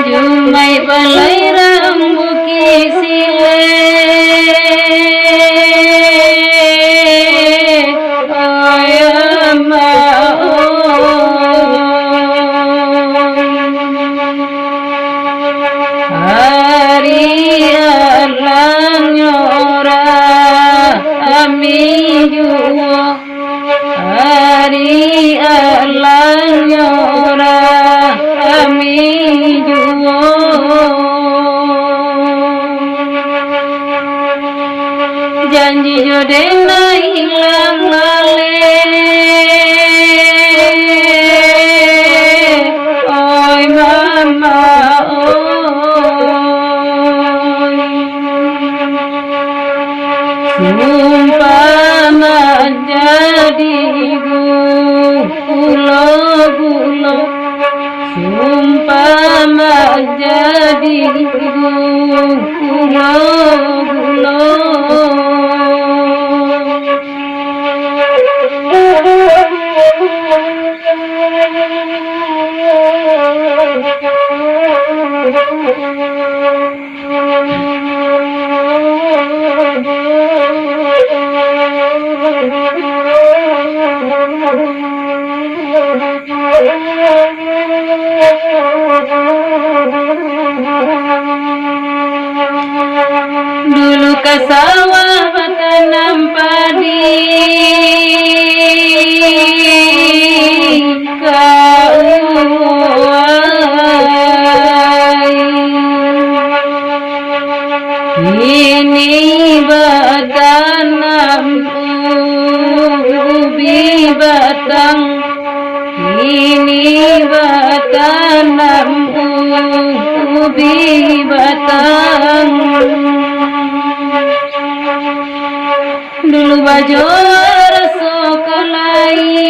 Jumai balai rambuki sile ayama hari alang nyora ami juwa hari alang nyora ami juwa janji jodeng na hilang lale oi mama oi sumpah jadi gulo-gulo sumpah jadi gulo-gulo dulu ke sawah bertanam padi ini bertanam ubi batang ini bertanam ubi batang dulu baju rasa kalai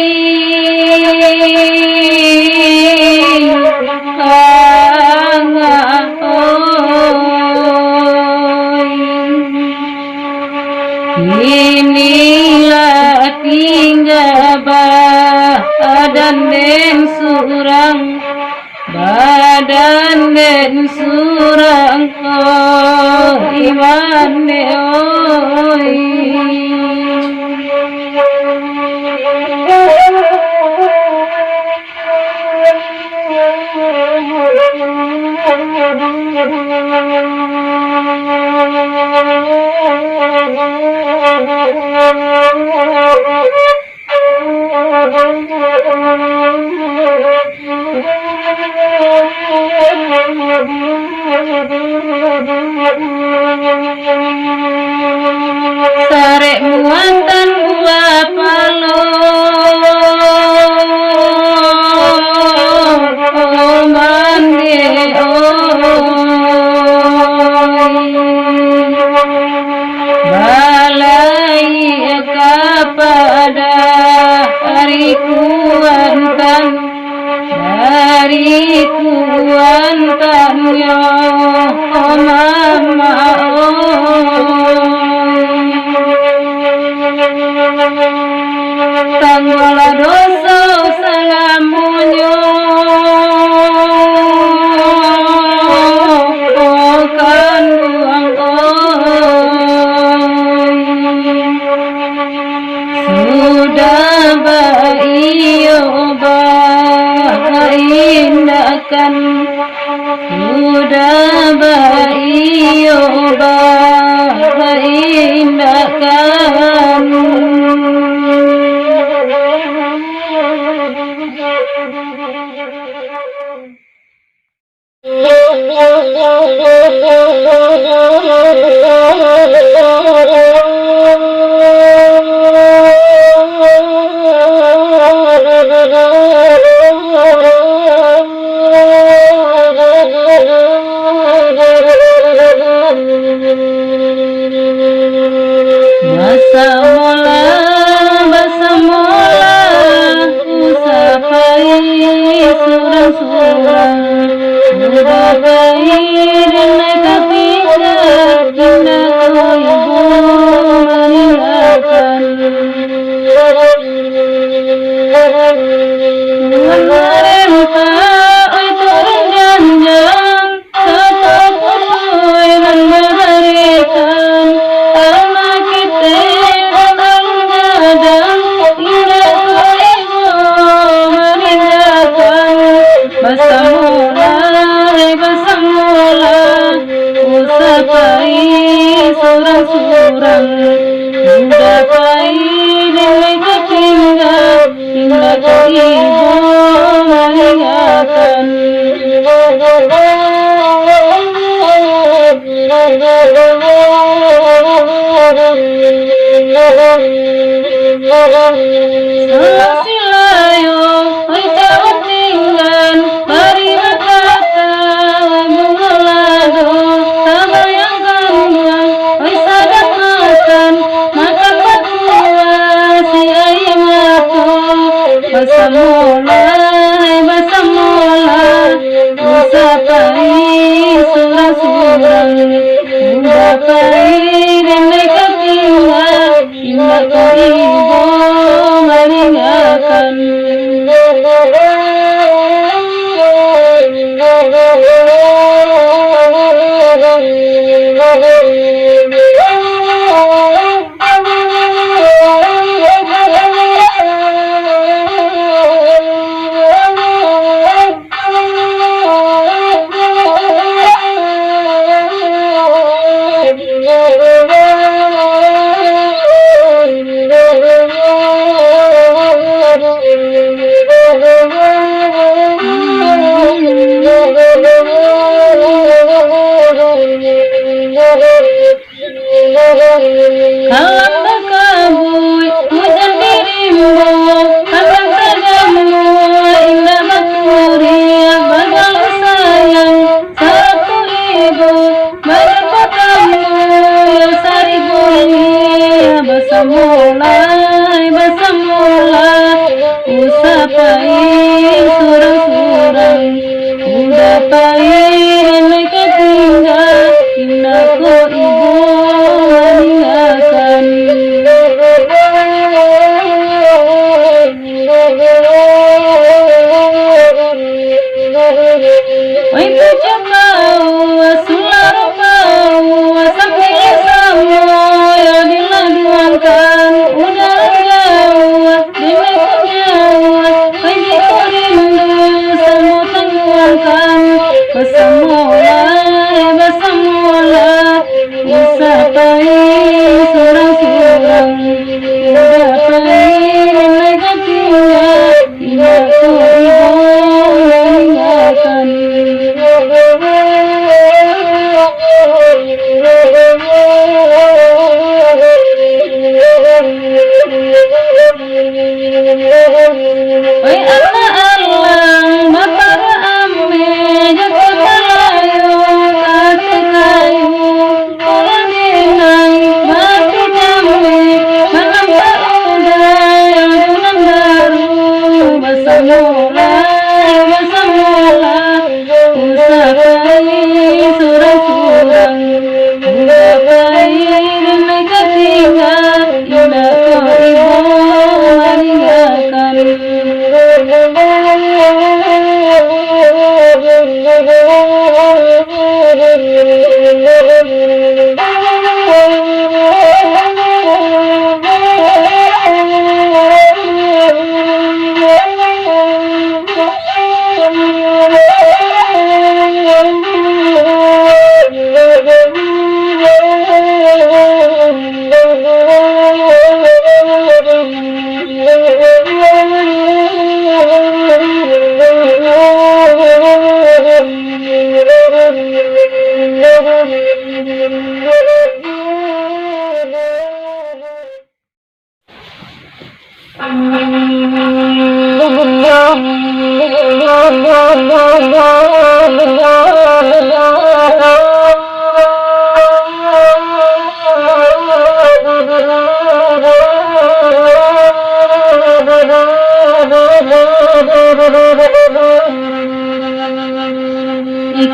inilah tinggal badan dan surang badan dan surang iman oi sarek muatan buah palo mande balai kepada hariku antan yo mama tanggola dosa salamunyo kan buang sudah baiyo baindakan sudah baiyo baindakan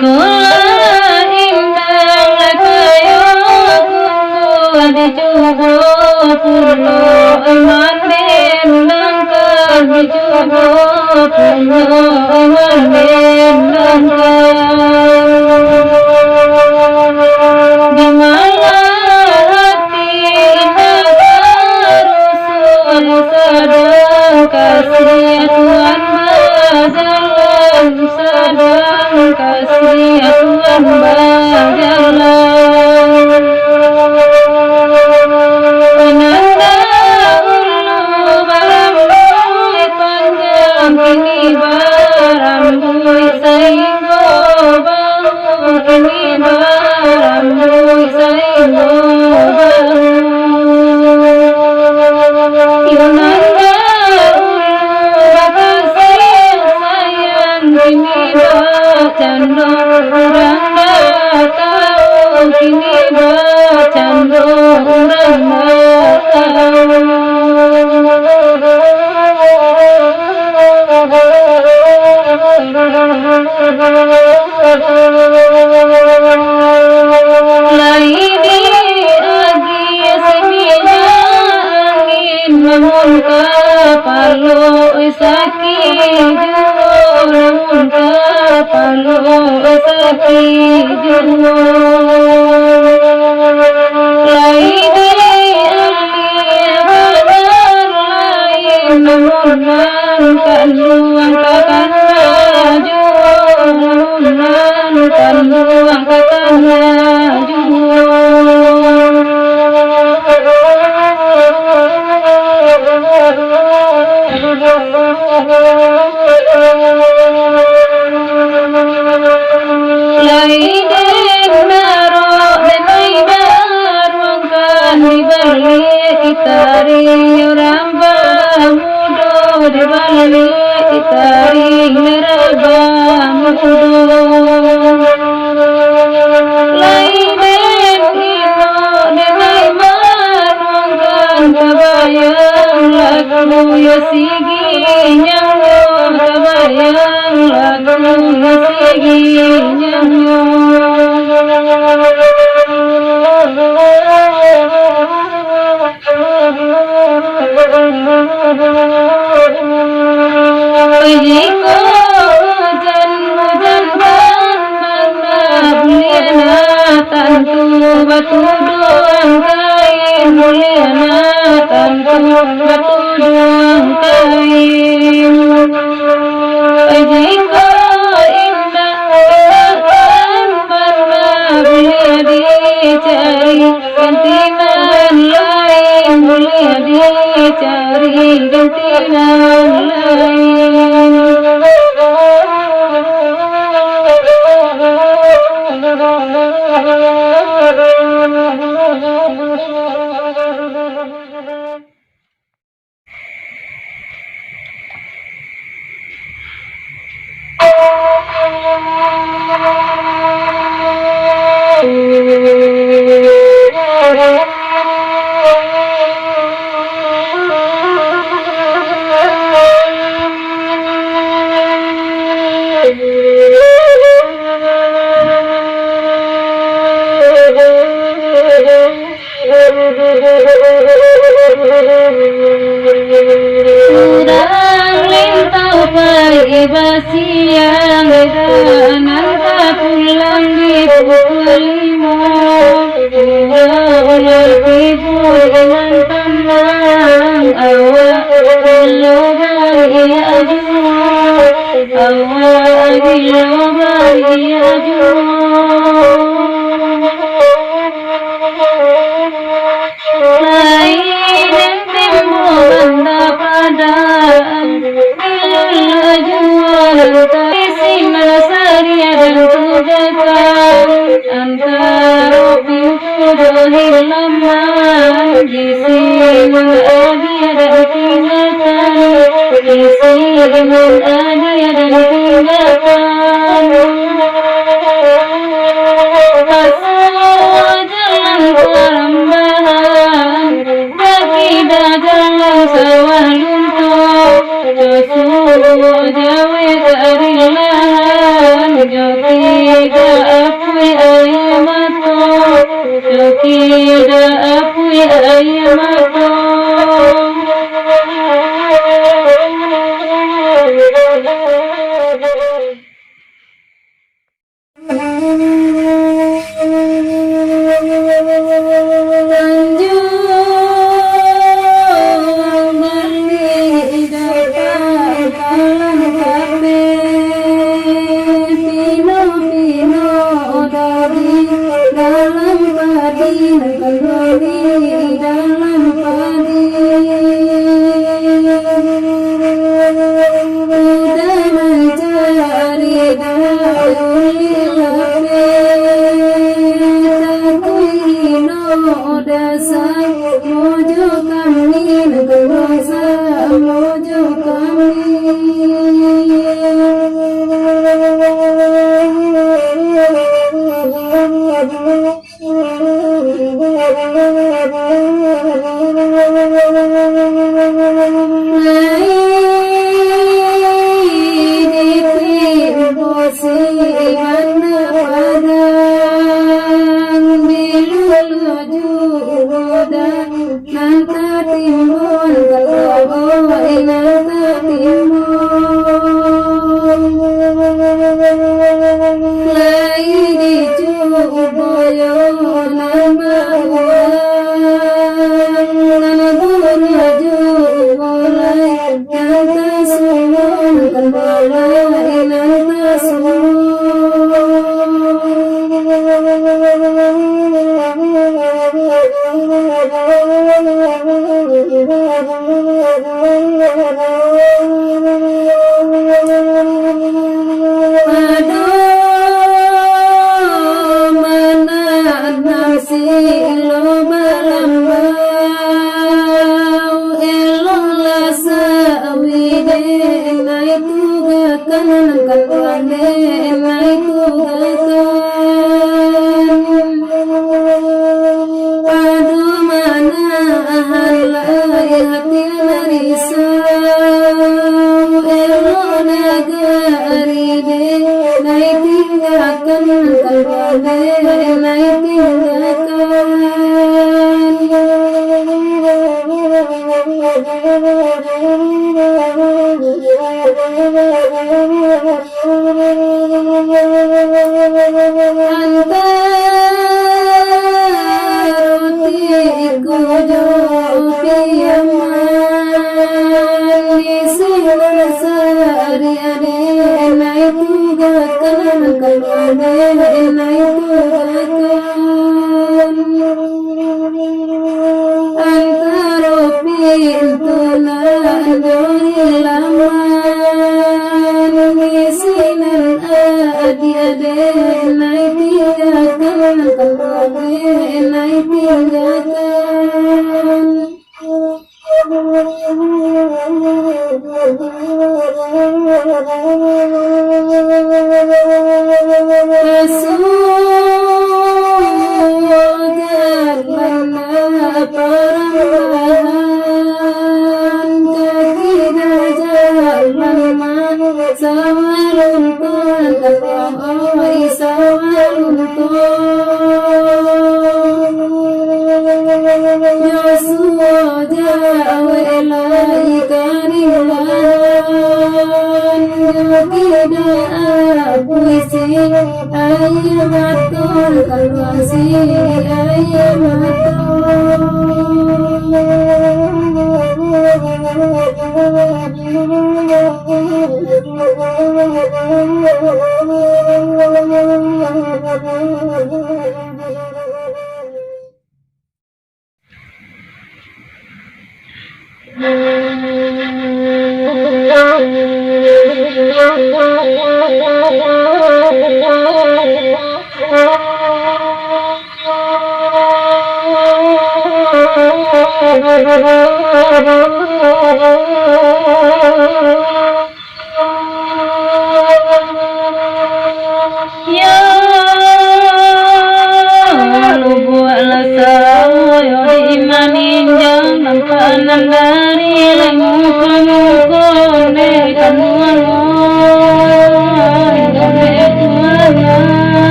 Sekolah indah kayo kumpul di Jugo Pulo Iman Dendang kan di Jugo Pulo Iman Dendang di mana hati indah karusul sedang kasih Tuhan berjalan sedang kasih Tuhan berjalan penanda ulu barambui panjang kini barambui sainggo bangu kini barambui sainggo bangu Yunanda ulu bakasih sayang kini bacando urang tahu kini bacando urang laidi agi semina angin namun kapalo sakit namun kapalo sakit laidi ali kadar lain namun kanduang kakan maju namun kanduang kakan maju laiden naro denai darwangkan dibalik kitari ramba mudo dibalik kitari ramba mudo laiden ino denai marwangkan kabayang lagu yosigi nyango kabayang lagu yosigi nyango Ijiko hujan kan mana buliana tantu batu doang kain buliana tantu batu doang kain Ijiko indah kan mana bulia dicari gantinan lain bulia dicari gantinan lain Urang lintau pagi basiang danan pulang di pukul 5 Ulang ibu dengan tenang awak lo bahagia jua awak lo bahagia jua lain timbul benda padaan bila jual tak isi masaria dan tugakan antara padi dalam padi kembali dalam padi udah mencari daun dasa mojo kami negasa mojo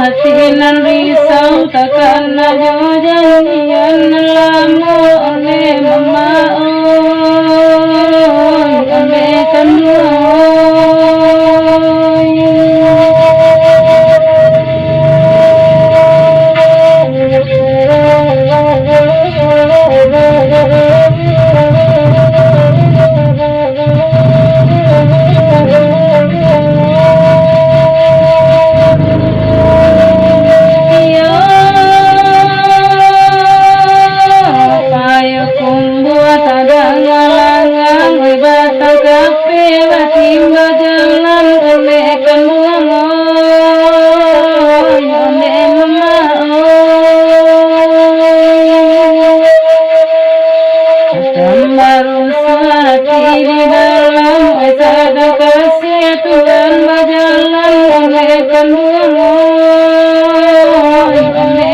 hatinan risau takkan najo janjian hingga jalan olekan buangoy ole baru sati di dalam ada kasih Tuhan berjalan olekan buangoy ole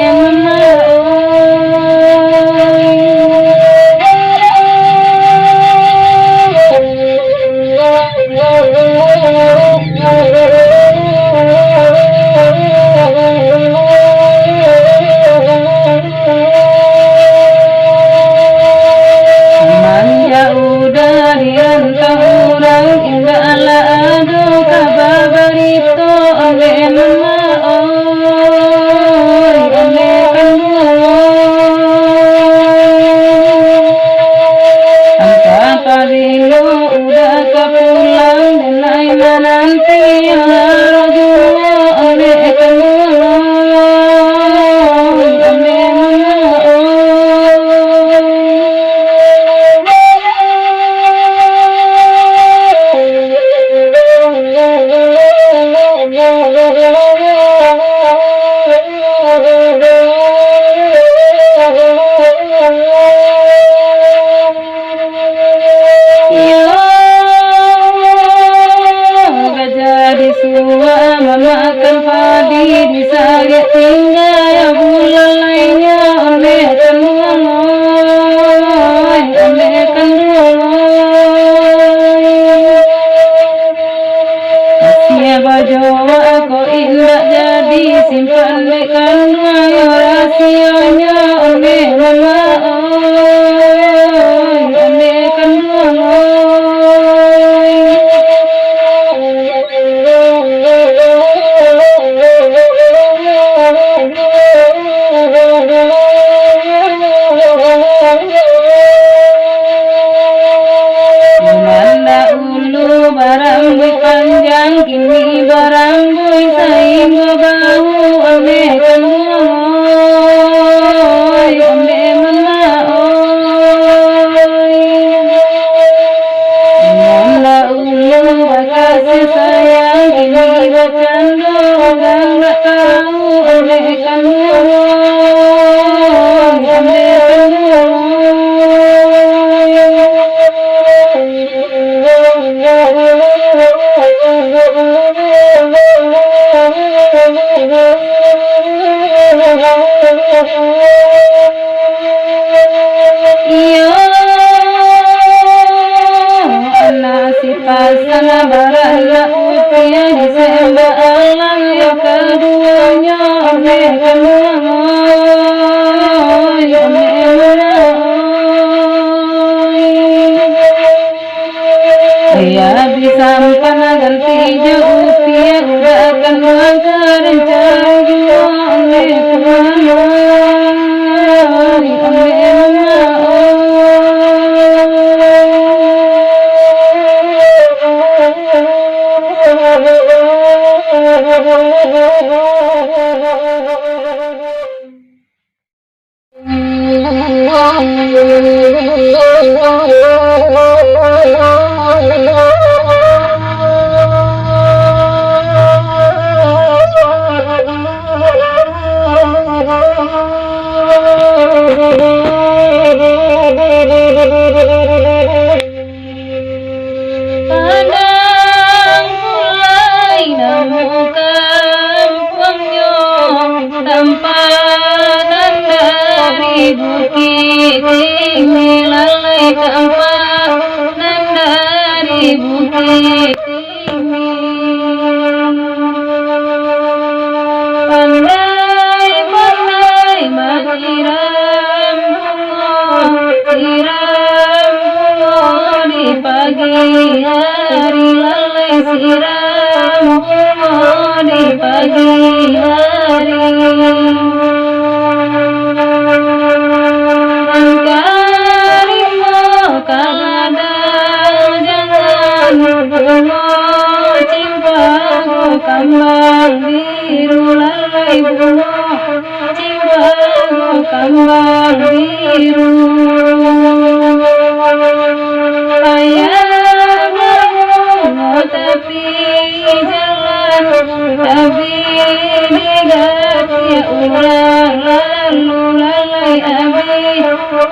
urang lalu lalai abi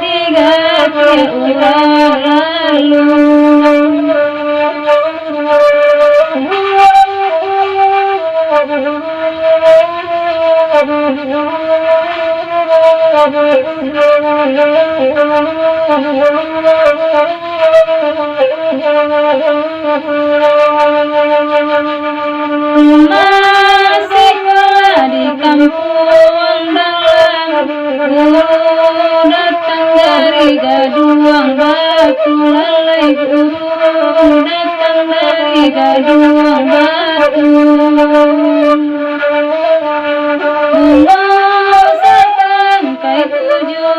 tiga tia urang lalu masih sekolah di kampung dalam guru datang dari Gaduang Batu lalai guru datang dari Gaduang Batu bunga setangkai tujuh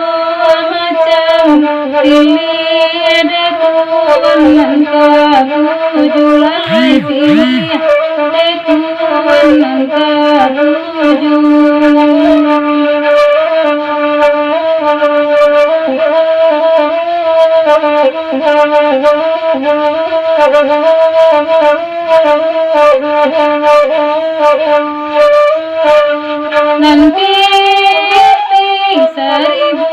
macam pilih ada tuan nan ketujuh lalai pilih ada tuan nan ketujuh nanti seribu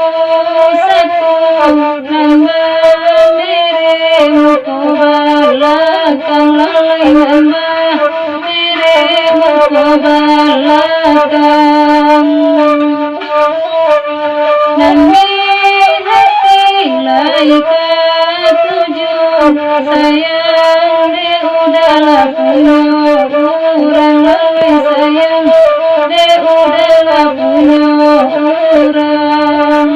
satu nambah meremu ko balakang lalai nambah meremu ko balakang nami hati laika tujuh sayang de udahlah punya urang lalai sayang de udahlah punya urang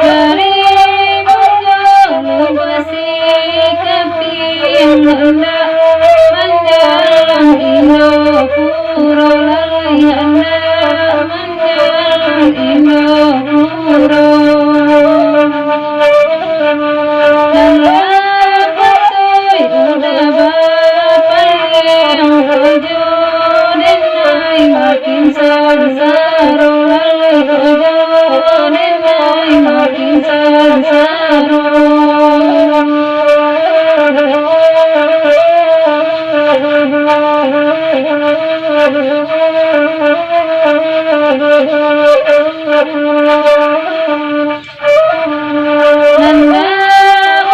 dari bungkulu besi keping hendak menjalan Indo puro lalai hendak menjalan Indo puro dan lapatui udah bapayang tujuh denai makin sarsaro lalai tujuh denai makin sarsaro nanda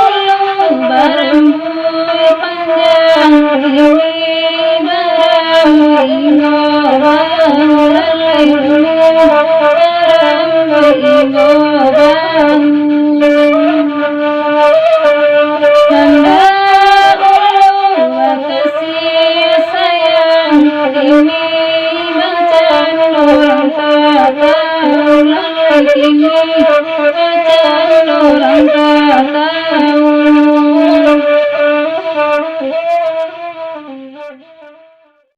ulu barambui panjang ini barambui ngobang lalai ulu barambui ngobang nanda ulu kasih sayang ini bacan orang tak tahu lalai ini bacan